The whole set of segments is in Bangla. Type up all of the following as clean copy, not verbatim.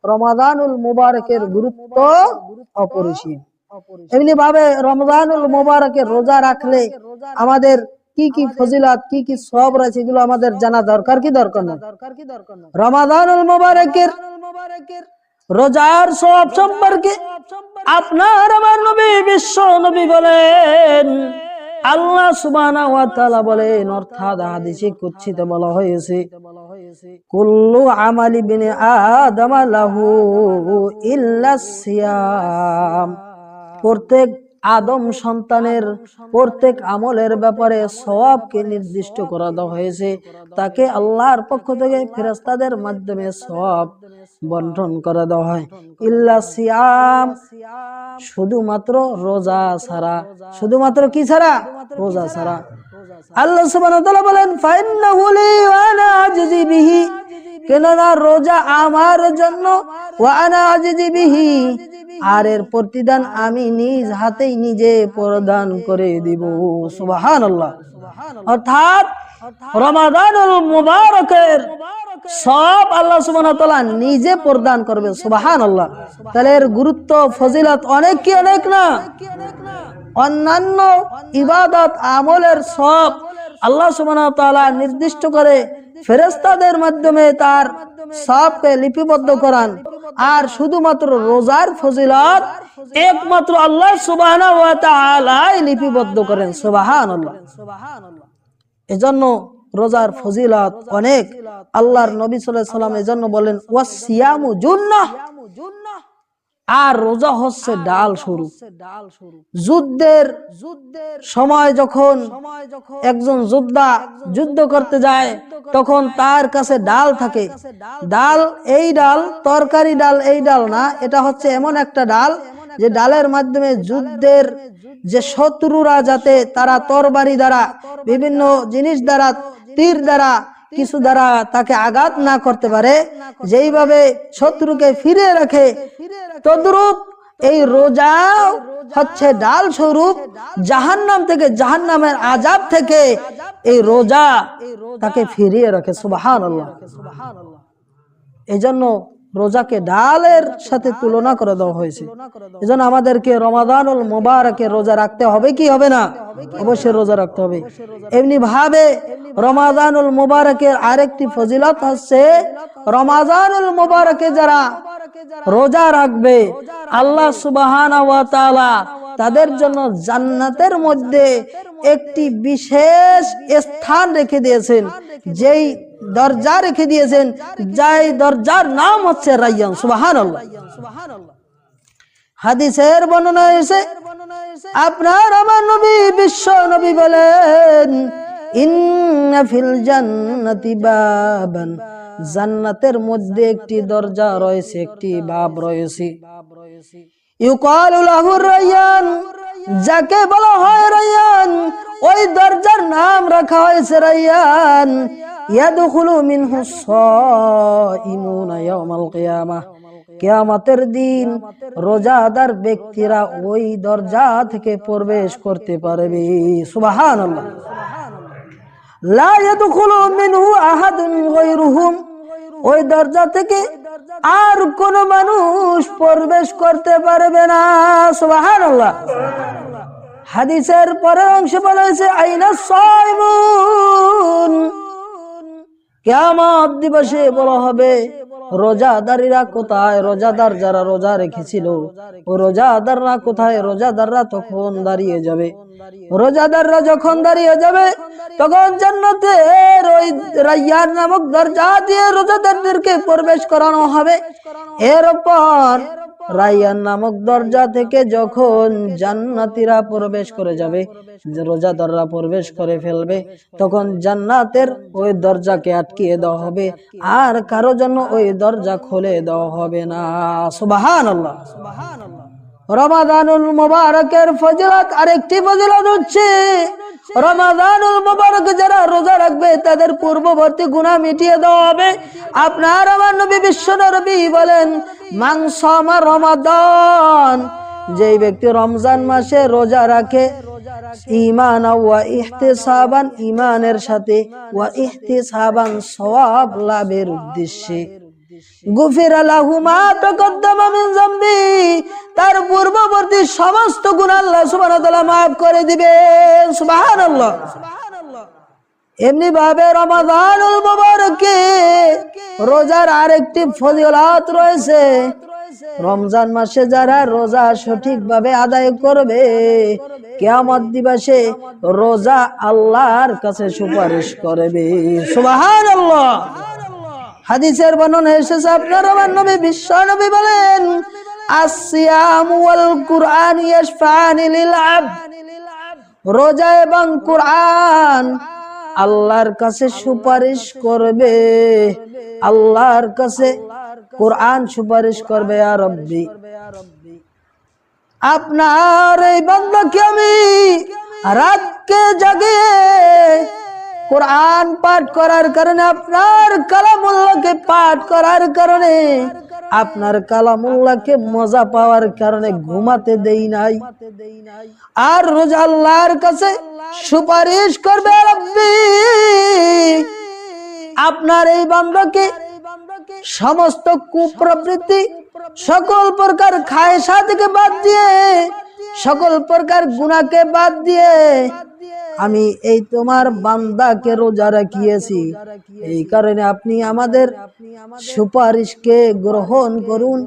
রমাদানুল মুবারকের গুরুত্ব অপরিসীম। এমনি ভাবে রমজানুল মুবারকের রোজা রাখলে আমাদের কি কি ফজিলত, কি কি সওয়াব রয়েছে, এগুলো আমাদের জানা দরকার কি দরকার না? রমাদানুল মুবারকের রোজার সওয়াব সম্পর্কে আপনার আমার নবী বিশ্ব নবী বলেন, আল্লাহ সুবহানাহু ওয়া তাআলা বলেন, অর্থাৎ হাদিসে কুদসিতে বলা হয়েছে, কুল্লু আমালি ইবনে আদম লাহু ইল্লা সিয়াম, প্রত্যেক আদম সন্তানের প্রত্যেক আমলের ব্যাপারে সওয়াবকে নির্দিষ্ট করা দেওয়া হয়েছে। তাকে আল্লাহর পক্ষ থেকে ফেরেশতাদের মাধ্যমে সওয়াব বন্টন করে দেওয়া হয়। ইল্লা সিয়াম, শুধুমাত্র রোজা ছাড়া। শুধুমাত্র কি ছাড়া? রোজা ছাড়া। আল্লাহ সুবহানাহু ওয়া তাআলা বলেন, ফাইন্নাহু লি ওয়া আনা আজজি বিহি, কেননা রোজা আমার জন্য, ওয়া আনা আজজি বিহি, আর এর প্রতিদান আমি নিজ হাতেই নিজে প্রদান করে দিব। সুবহানাল্লাহ। অর্থাৎ রমাদানুল মুবারকের সব আল্লাহ সুবহানাহু ওয়া তাআলা নিজে প্রদান করবে। সুবহানাল্লাহ। তাহলে এর গুরুত্ব ফজিলত অনেক কি অনেক না? অন্যান্য ইবাদত আমলের সব আল্লাহ সুবহানাহু ওয়া তাআলা নির্দিষ্ট করে ফেরেশতাদের মাধ্যমে তার সবকে লিপিবদ্ধ করান, আর শুধুমাত্র রোজার ফজিলত একমাত্র আল্লাহ সুবহানাহু ওয়া তাআলাই লিপিবদ্ধ করেন। সুবহানাল্লাহ। এজন্য রোজার ফজিলত অনেক। আল্লাহর নবী সাল্লাল্লাহু আলাইহি ওয়াসাল্লাম এজন্য বলেন, ওয়াসিয়ামু জুন্নাহ, আর রোজা হচ্ছে ডাল স্বরূপ। যুদ্ধের সময় যখন একজন যোদ্ধা যুদ্ধ করতে যায়, তখন তার কাছে ডাল থাকে। ডাল, এই ডাল তরকারি ডাল, এই ডাল না, এটা হচ্ছে এমন একটা ডাল যে ডালের মাধ্যমে যুদ্ধের যে শত্রুরা যাতে তারা তরবারি দ্বারা, বিভিন্ন জিনিস দ্বারা, তীর দ্বারা, কিছু দ্বারা তাকে আঘাত না করতে পারে, যেইভাবে শত্রুকে ফিরিয়ে রাখে, তদ্রূপ এই রোজা হচ্ছে ডাল স্বরূপ। জাহান্নাম থেকে, জাহান্নামের আযাব থেকে এই রোজা তাকে ফিরিয়ে রাখে। সুবহানাল্লাহ। এজন্য রোজাকে ডালের সাথে তুলনা করে দেওয়া হয়েছে। এজন্য আমাদেরকে রমাদানুল মুবারকে রোজা রাখতে হবে কি হবে না? অবশ্যই রোজা রাখতে হবে। এমনি ভাবে রমাদানুল মুবারকের আরেকটি ফজিলত হচ্ছে, রমাদানুল মুবারকে যারা রোজা রাখবে আল্লাহ সুবহানাহু ওয়া তাআলা তাদের জন্য জান্নাতের মধ্যে একটি বিশেষ স্থান রেখে দিয়েছেন, যেই দরজা রেখে দিয়েছেন, যাই দরজার নাম হচ্ছে রায়্যান। সুবহানাল্লাহ। হাদিসের বর্ণনা এসে আপনার আমার নবী বিশ্ব নবী বলেন, ইন্না ফিল জান্নাতি বাবান, জান্নাতের মধ্যে একটি দরজা রয়েছে, একটি বাব রয়েছে, ইউকালু লাহু রায়্যান, যাকে বলা হয় রায়্যান, ওই দরজার নাম রাখা হয়েছে রায়্যান। ইয়াদখুলু মিনহু সাইমুনা ইয়াউমাল কিয়ামাহ, কিয়ামতের দিন রোজাদার ব্যক্তিরা ওই দরজা থেকে প্রবেশ করতে পারবে। সুবহানাল্লাহ। লা ইয়াদখুলু মিনহু আহাদুন গায়রুহুম, ওই দরজা থেকে আর কোন মানুষ প্রবেশ করতে পারবে না। সুবহানাল্লাহ। হাদিসের পরের অংশে বলা হয়েছে, আইনা সাইমুন, কিয়ামত দিবসে বলা হবে রোজাদারীরা কোথায়? রোজাদার যারা রোজা রেখেছিল ও রোজাদাররা কোথায়? রোজাদাররা তখন দাঁড়িয়ে যাবে। রোজাদাররা যখন দাঁড়িয়ে যাবে তখন জান্নাতের ওই রায়্যান নামক দরজা দিয়ে রোজাদারদেরকে প্রবেশ করানো হবে। এরপর রায়্যান নামক দরজা থেকে যখন জান্নাতীরা প্রবেশ করে যাবে, রোজাদাররা প্রবেশ করে ফেলবে, তখন জান্নাতের ওই দরজাকে আটকিয়ে দেওয়া হবে, আর কারো জন্য ওই দরজা খুলে দেওয়া হবে না। সুবহানাল্লাহ। রমাদানুল মুবারকের ফজিলত আরেকটি ফজিলত হচ্ছে, রমাদানুল মুবারক যারা রোজা রাখবে তাদের পূর্ববর্তী গুনাহ মিটিয়ে দেওয়া হবে। আপনার আমার নবী বিশ্ব নবী বলেন, মান সামা রমাদান, যেই ব্যক্তি রমজান মাসে রোজা রাখে, ঈমান ওয়া ইহতিসাবান, ঈমানের সাথে, ওয়া ইহতিসাবান সওয়াব লাভের উদ্দেশ্যে, গুফিরা লাহু মা তাকদ্দামা মিন যামবি, তার পূর্ববর্তী সমস্ত গুনাহ আল্লাহ সুবহানাহু ওয়া তাআলা maaf করে দিবেন। সুবহানাল্লাহ। এমনি ভাবে রমাদানুল মুবারকে রোজার আরেকটি ফজিলত রয়েছে। রমজান মাসে যারা রোজা সঠিকভাবে আদায় করবে, কিয়ামত দিবসে রোজা আল্লাহর কাছে সুপারিশ করবে। সুবহানাল্লাহ। হাদিসের বর্ণনা এসেছে, আপনার আমার নবী বিশ্ব নবী বলেন, আসিয়াম ওয়াল কুরআন ইয়াশফাআনি লিল আবদ, রোজা এবং কুরআন আল্লাহর কাছে সুপারিশ করবে। আল্লাহর কাছে কুরআন সুপারিশ করবে, ইয়া রাব্বি, আপনার এই বান্দাকে আমি রাতকে জাগিয়ে কুরআন পাঠ করার কারণে, আপনার কালামুল্লাহকে পাঠ করার কারণে, আপনার কালামুল্লাহকে মজা পাওয়ার কারণে ঘুমাতে দেই নাই। আর রোজ আল্লাহর কাছে সুপারিশ করবে, রাব্বি, আপনার এই বান্দাকে সমস্ত কুপ্রবৃত্তি, সকল প্রকার খায়সা থেকে বাদ দিয়ে, সকল প্রকার গুনাহকে বাদ দিয়ে আমি এই তোমার বান্দাকে রোজা রাখিয়েছি, এই কারণে আপনি আমাদের সুপারিশকে গ্রহণ করুন,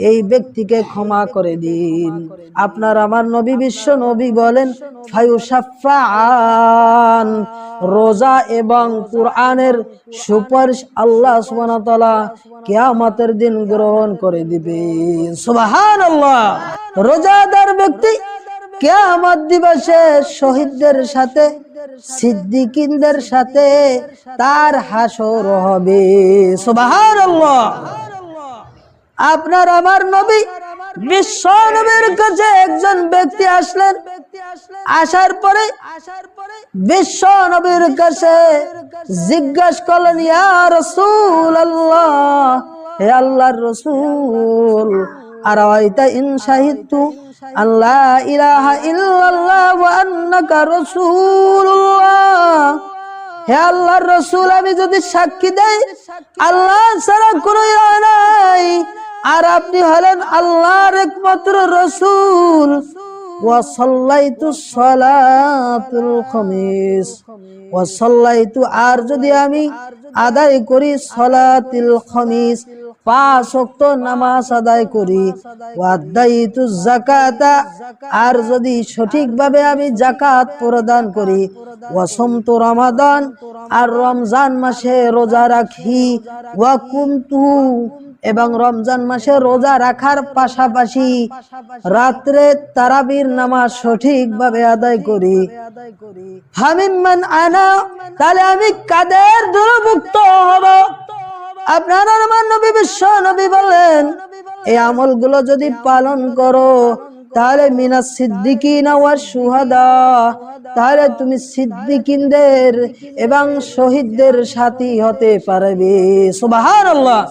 এই ব্যক্তিকে ক্ষমা করে দিন। আপনার আমার নবী বিশ্ব নবী বলেন, ফায়ুশাফাআন, রোজা এবং কুরআনের সুপারিশ আল্লাহ সুবহানাহু ওয়া তাআলা কিয়ামতের দিন গ্রহণ করে দিবে। সুবহানাল্লাহ। রোজাদার ব্যক্তি কিয়ামত দিবসে শহীদদের সাথে, সিদ্দিকিনদের সাথে তার হাসর হবে। সুবহানাল্লাহ। আপনার আমার নবী বিশ্ব নবীর কাছে একজন ব্যক্তি আসলেন। আসার পরে বিশ্ব নবীর কাছে জিজ্ঞাসা করলেন, ইয়া রাসূলুল্লাহ, হে আল্লাহর রাসূল, আরাইতা ইন শাহিদতু আল্লা ইলাহা ইল্লাল্লাহ ওয়া আন্নাকা রাসূলুল্লাহ, হে আল্লাহর রাসূল, আমি যদি সাক্ষী দেই আল্লাহ ছাড়া কোনো ইলাহ নাই, আর আপনি হলেন আল্লাহর একমাত্র রাসূল, ওয়া সাল্লাইতু সালাতুল খামিস, ওয়া সাল্লাইতু, আর যদি আমি আদায় করি সালাতুল খামিস, 5 ওয়াক্ত নামাজ আদায় করি, ওয়াদাইতু যাকাতা, আর যদি সঠিকভাবে আমি যাকাত প্রদান করি, ওয়াসমতু রমাদান, আর রমজান মাসে রোজা রাখি, ওয়া কুনতু, এবং রমজান মাসে রোজা রাখার পাশাপাশি রাত্রে তারাবির নামাজ সঠিকভাবে আদায় করি, ফামিম্মান আনা, তাহলে আমি কাদের দূরভুক্ত হব? আপনার আমার নবী বিশ্ব নবী বলেন, এই আমলগুলো যদি পালন করো তাহলে মিনাস সিদ্দিকিনা ওয়াশ শুহাদা, তাহলে তুমি সিদ্দিকিনদের এবং শহীদদের সাথী হতে পারবে। সুবহানাল্লাহ।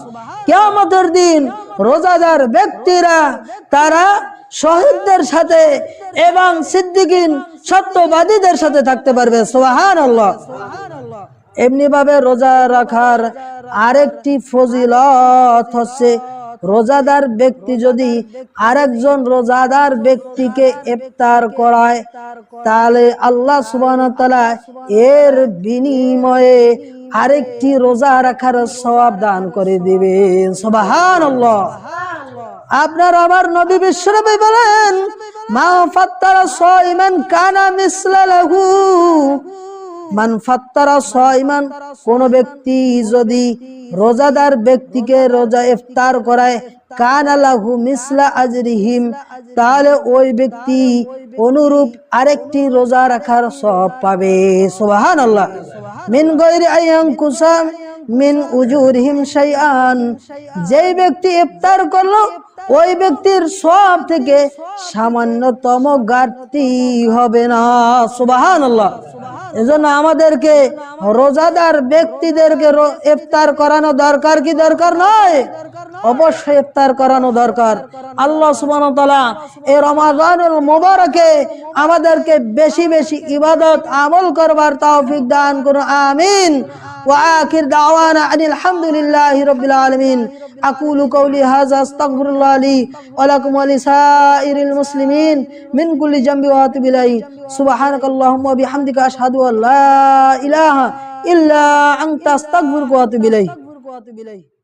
কিয়ামতের দিন রোজাদার ব্যক্তিরা তারা শহীদদের সাথে এবং সিদ্দিকিন সত্যবাদীদের সাথে থাকতে পারবে। সুবহানাল্লাহ। এমনি ভাবে রোজা রাখার আরেকটি ফজিলত হচ্ছে, রোজাদার ব্যক্তি যদি আরেকজন রোজাদার ব্যক্তিকে ইফতার করায়, তাহলে আল্লাহ সুবহানাহু ওয়া তাআলা এর বিনিময়ে আরেকটি রোজা রাখার সওয়াব দান করে দিবেন। সুবহানাল্লাহ। আপনার আমার নবী বিশ্ব নবী বলেন, মা ফাত্তারা সাইমান কানা মিসলা লাহু, মান ফাত্তারা সাইমান, কোন ব্যক্তি যদি রোজাদার ব্যক্তিকে রোজা ইফতার করায়, কানা লাহু মিসলা আজরিহিম, তাহলে ওই ব্যক্তি অনুরূপ আরেকটি রোজা রাখার সওয়াব পাবে। সুবহানাল্লাহ। মিন গায়রি আয়ানকুসা মিন উজুরিহিম শাইআন, যেই ব্যক্তি ইফতার করলো ওই ব্যক্তির সওয়াব থেকে সামান্যতম ঘাটতি হবে না। সুবহানাল্লাহ। এজন্য আমাদেরকে রোজাদার ব্যক্তিদেরকে ইফতার করানো দরকার কি দরকার নয়? অবশ্যই ইফতার করানো দরকার। আল্লাহ সুবহানাহু ওয়া তাআলা এই রমাদানুল মুবারকে আমাদেরকে বেশি বেশি ইবাদত আমল করবার তৌফিক দান করুন। আমিন। ওয়া আখির দাওয়ানা আনিল হামদুলিল্লাহি রাব্বিল আলামিন। আকুলু কওলি হাযা আস্তাগফিরুল্লাহ লি ওয়া লাকুম ওয়া লিসাইরিল মুসলিমিন মিন কুল্লি জামবি ওয়া আতুবু ইলাইহি সুবহানাকাল্লাহুম্মা ওয়া বিহামদিকা আশহাদু আল্লা ইলাহা ইল্লা আনতা আস্তাগফিরুকা ওয়া আতুবু ইলাইহি।